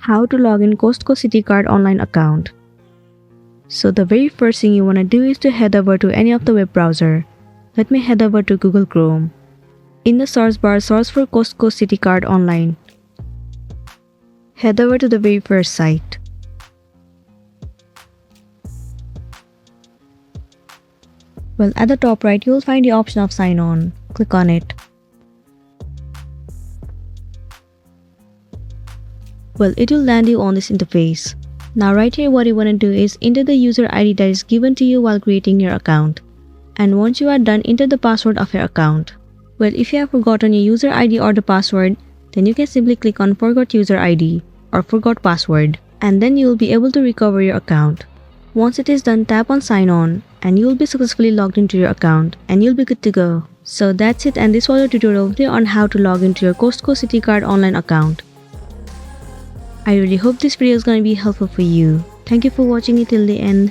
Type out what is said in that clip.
How to log in Costco Citi Card online account. So the very first thing you want to do is to head over to any of the web browser. Let me head over to Google Chrome. In the search bar, search for Costco Citi Card online. Head over to the very first site. Well, at the top right, you'll find the option of sign on. Click on it. Well, it will land you on this interface. Now right here, what you want to do is enter the user ID that is given to you while creating your account. And once you are done, enter the password of your account. Well, if you have forgotten your user ID or the password, then you can simply click on Forgot User ID or Forgot Password, and then you will be able to recover your account. Once it is done, tap on Sign On, and you will be successfully logged into your account, and you'll be good to go. So that's it, and this was a tutorial video on how to log into your Costco Citi Card online account. I really hope this video is going to be helpful for you. Thank you for watching it till the end.